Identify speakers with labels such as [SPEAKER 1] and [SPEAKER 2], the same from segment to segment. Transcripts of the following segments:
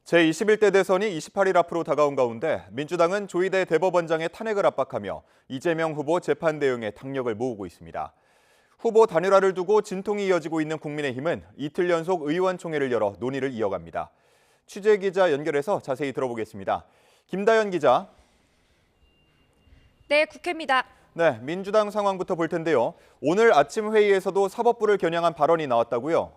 [SPEAKER 1] 제21대 대선이 28일 앞으로 다가온 가운데 민주당은 조희대 대법원장의 탄핵을 압박하며 이재명 후보 재판 대응에 당력을 모으고 있습니다. 후보 단일화를 두고 진통이 이어지고 있는 국민의힘은 이틀 연속 의원총회를 열어 논의를 이어갑니다. 취재기자 연결해서 자세히 들어보겠습니다. 김다연 기자.
[SPEAKER 2] 네, 국회입니다.
[SPEAKER 1] 네, 민주당 상황부터 볼 텐데요. 오늘 아침 회의에서도 사법부를 겨냥한 발언이 나왔다고요?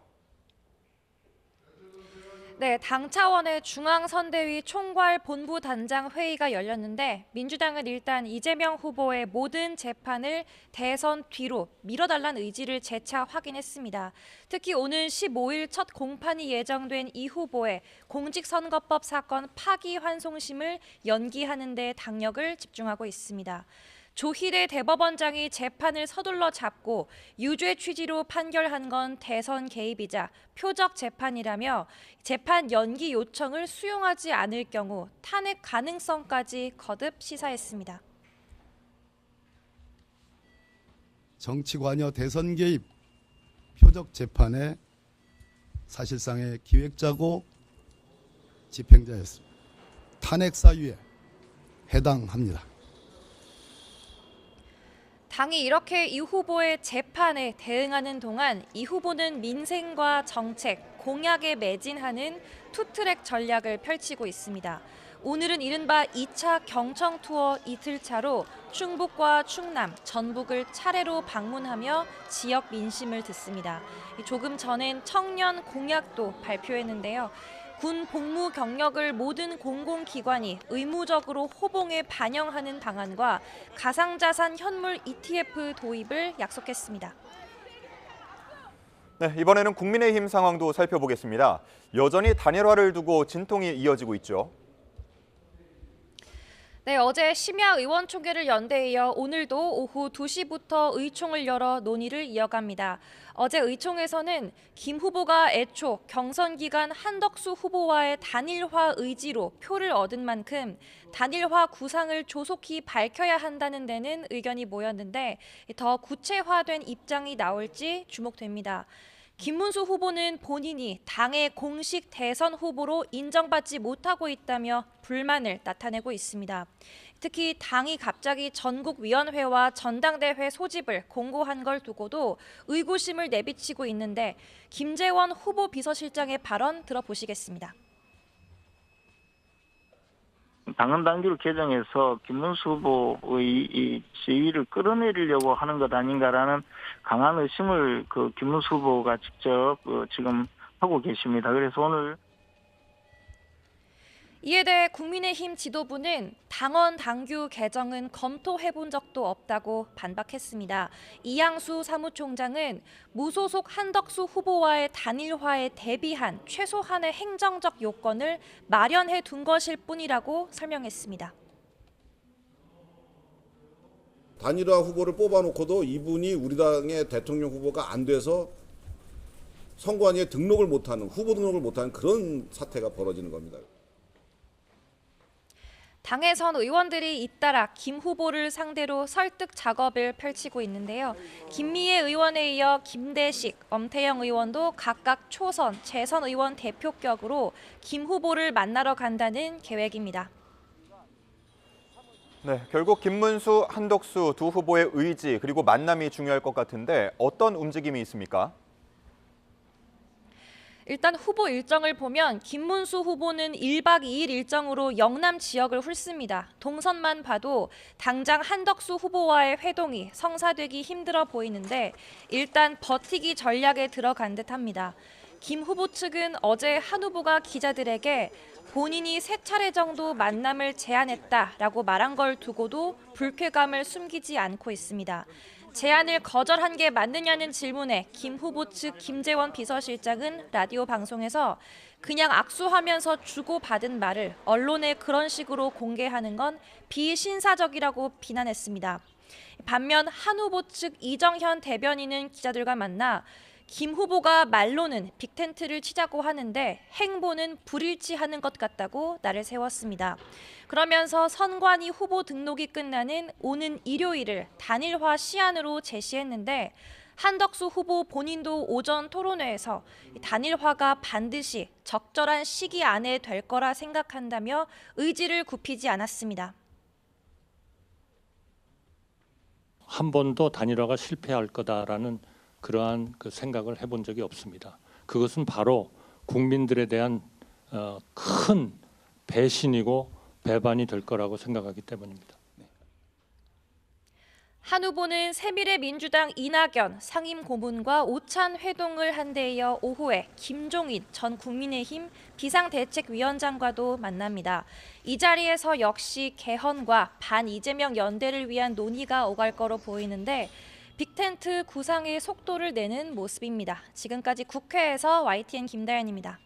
[SPEAKER 2] 네, 당 차원의 중앙선대위 총괄본부 단장 회의가 열렸는데 민주당은 일단 이재명 후보의 모든 재판을 대선 뒤로 미뤄달라는 의지를 재차 확인했습니다. 특히 오는 15일 첫 공판이 예정된 이 후보의 공직선거법 사건 파기환송심을 연기하는 데 당력을 집중하고 있습니다. 조희대 대법원장이 재판을 서둘러 잡고 유죄 취지로 판결한 건 대선 개입이자 표적 재판이라며 재판 연기 요청을 수용하지 않을 경우 탄핵 가능성까지 거듭 시사했습니다.
[SPEAKER 3] 정치 관여 대선 개입 표적 재판의 사실상의 기획자고 집행자였습니다. 탄핵 사유에 해당합니다.
[SPEAKER 2] 당이 이렇게 이 후보의 재판에 대응하는 동안 이 후보는 민생과 정책, 공약에 매진하는 투트랙 전략을 펼치고 있습니다. 오늘은 이른바 2차 경청 투어 이틀차로 충북과 충남, 전북을 차례로 방문하며 지역 민심을 듣습니다. 조금 전엔 청년 공약도 발표했는데요. 군 복무 경력을 모든 공공기관이 의무적으로 호봉에 반영하는 방안과 가상자산 현물 ETF 도입을 약속했습니다.
[SPEAKER 1] 네, 이번에는 국민의힘 상황도 살펴보겠습니다. 여전히 단일화를 두고 진통이 이어지고 있죠.
[SPEAKER 2] 네, 어제 심야 의원총회를 연 데 이어 오늘도 오후 2시부터 의총을 열어 논의를 이어갑니다. 어제 의총에서는 김 후보가 애초 경선 기간 한덕수 후보와의 단일화 의지로 표를 얻은 만큼 단일화 구상을 조속히 밝혀야 한다는 데는 의견이 모였는데 더 구체화된 입장이 나올지 주목됩니다. 김문수 후보는 본인이 당의 공식 대선 후보로 인정받지 못하고 있다며 불만을 나타내고 있습니다. 특히 당이 갑자기 전국위원회와 전당대회 소집을 공고한 걸 두고도 의구심을 내비치고 있는데 김재원 후보 비서실장의 발언 들어보시겠습니다.
[SPEAKER 4] 당헌 당규를 개정해서 김문수 후보의 이 지위를 끌어내리려고 하는 것 아닌가라는 강한 의심을 김문수 후보가 직접 지금 하고 계십니다. 그래서 오늘
[SPEAKER 2] 이에 대해 국민의힘 지도부는 당헌 당규 개정은 검토해본 적도 없다고 반박했습니다. 이양수 사무총장은 무소속 한덕수 후보와의 단일화에 대비한 최소한의 행정적 요건을 마련해 둔 것일 뿐이라고 설명했습니다.
[SPEAKER 5] 단일화 후보를 뽑아놓고도 이분이 우리 당의 대통령 후보가 안 돼서 선관위에 등록을 못하는, 후보 등록을 못하는 그런 사태가 벌어지는 겁니다.
[SPEAKER 2] 당에선 의원들이 잇따라 김 후보를 상대로 설득 작업을 펼치고 있는데요. 김미애 의원에 이어 김대식, 엄태영 의원도 각각 초선, 재선 의원 대표격으로 김 후보를 만나러 간다는 계획입니다.
[SPEAKER 1] 네, 결국 김문수, 한덕수 두 후보의 의지 그리고 만남이 중요할 것 같은데 어떤 움직임이 있습니까?
[SPEAKER 2] 일단 후보 일정을 보면 김문수 후보는 1박 2일 일정으로 영남 지역을 훑습니다. 동선만 봐도 당장 한덕수 후보와의 회동이 성사되기 힘들어 보이는데 일단 버티기 전략에 들어간 듯합니다. 김 후보 측은 어제 한 후보가 기자들에게 본인이 3차례 정도 만남을 제안했다라고 말한 걸 두고도 불쾌감을 숨기지 않고 있습니다. 제안을 거절한 게 맞느냐는 질문에 김 후보 측 김재원 비서실장은 라디오 방송에서 그냥 악수하면서 주고받은 말을 언론에 그런 식으로 공개하는 건 비신사적이라고 비난했습니다. 반면 한 후보 측 이정현 대변인은 기자들과 만나 김 후보가 말로는 빅텐트를 치자고 하는데 행보는 불일치하는 것 같다고 날을 세웠습니다. 그러면서 선관위 후보 등록이 끝나는 오는 일요일을 단일화 시한으로 제시했는데 한덕수 후보 본인도 오전 토론회에서 단일화가 반드시 적절한 시기 안에 될 거라 생각한다며 의지를 굽히지 않았습니다.
[SPEAKER 6] 한 번도 단일화가 실패할 거다라는 그러한 생각을 해본 적이 없습니다. 그것은 바로 국민들에 대한 큰 배신이고 배반이 될 거라고 생각하기 때문입니다.
[SPEAKER 2] 한 후보는 새미래민주당 이낙연 상임고문과 오찬 회동을 한 데 이어 오후에 김종인 전 국민의힘 비상대책위원장과도 만납니다. 이 자리에서 역시 개헌과 반 이재명 연대를 위한 논의가 오갈 거로 보이는데 빅텐트 구상의 속도를 내는 모습입니다. 지금까지 국회에서 YTN 김다연입니다.